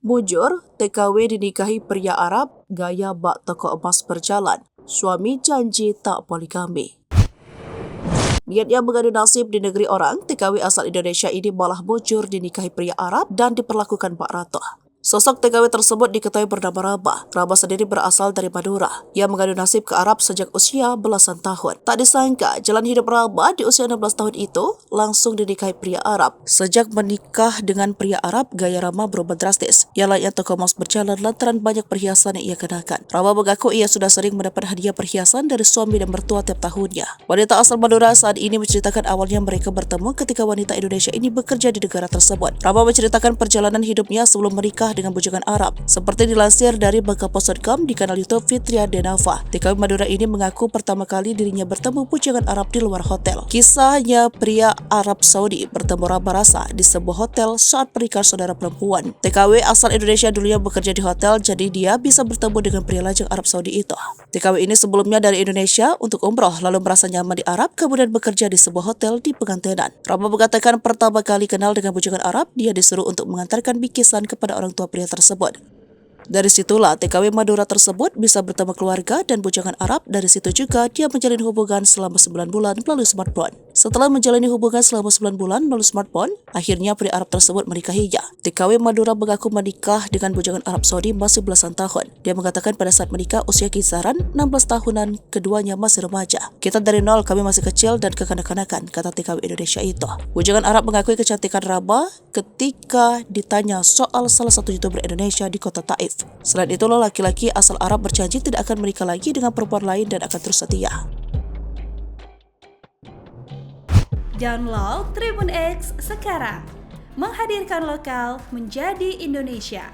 Mujur, TKW dinikahi pria Arab, gaya bak toko emas berjalan. Suami janji tak poligami. Niatnya mengadu nasib di negeri orang, TKW asal Indonesia ini malah mujur dinikahi pria Arab dan diperlakukan bak ratuh. Sosok TKW tersebut diketahui bernama Rabah. Rabah sendiri berasal dari Madura. Ia mengadu nasib ke Arab sejak usia belasan tahun. Tak disangka, jalan hidup Rabah di usia 16 tahun itu langsung dinikahi pria Arab. Sejak menikah dengan pria Arab, gaya Rama berubah drastis. Ia layaknya toko emas berjalan lantaran banyak perhiasan yang ia kenakan. Rabah mengaku ia sudah sering mendapat hadiah perhiasan dari suami dan mertua tiap tahunnya. Wanita asal Madura saat ini menceritakan awalnya mereka bertemu ketika wanita Indonesia ini bekerja di negara tersebut. Rabah menceritakan perjalanan hidupnya sebelum menikah dengan bujangan Arab. Seperti dilansir dari bangkapos.com di kanal YouTube Fitria Denava, TKW Madura ini mengaku pertama kali dirinya bertemu bujangan Arab di luar hotel. Kisahnya pria Arab Saudi bertemu Rabah Rasa di sebuah hotel saat pernikahan saudara perempuan. TKW asal Indonesia dulunya bekerja di hotel, jadi dia bisa bertemu dengan pria lajang Arab Saudi itu. TKW ini sebelumnya dari Indonesia untuk umroh, lalu merasa nyaman di Arab, kemudian bekerja di sebuah hotel di pengantinan. Rabah mengatakan pertama kali kenal dengan bujangan Arab, dia disuruh untuk mengantarkan bingkisan kepada orang tua pria tersebut. Dari situlah TKW Madura tersebut bisa bertemu keluarga dan bujangan Arab. Dari situ juga dia menjalin hubungan selama 9 bulan melalui smartphone. Setelah menjalani hubungan selama 9 bulan melalui smartphone, akhirnya pria Arab tersebut menikahinya. TKW Madura mengaku menikah dengan bujangan Arab Saudi masih belasan tahun. Dia mengatakan pada saat menikah usia kisaran 16 tahunan, keduanya masih remaja. Kita dari nol, kami masih kecil dan kekanak-kanakan, kata TKW Indonesia itu. Bujangan Arab mengakui kecantikan Rabah ketika ditanya soal salah satu YouTuber Indonesia di kota Taif. Selain itu, laki-laki asal Arab berjanji tidak akan menikah lagi dengan perempuan lain dan akan terus setia. Download Tribun X sekarang, menghadirkan lokal menjadi Indonesia.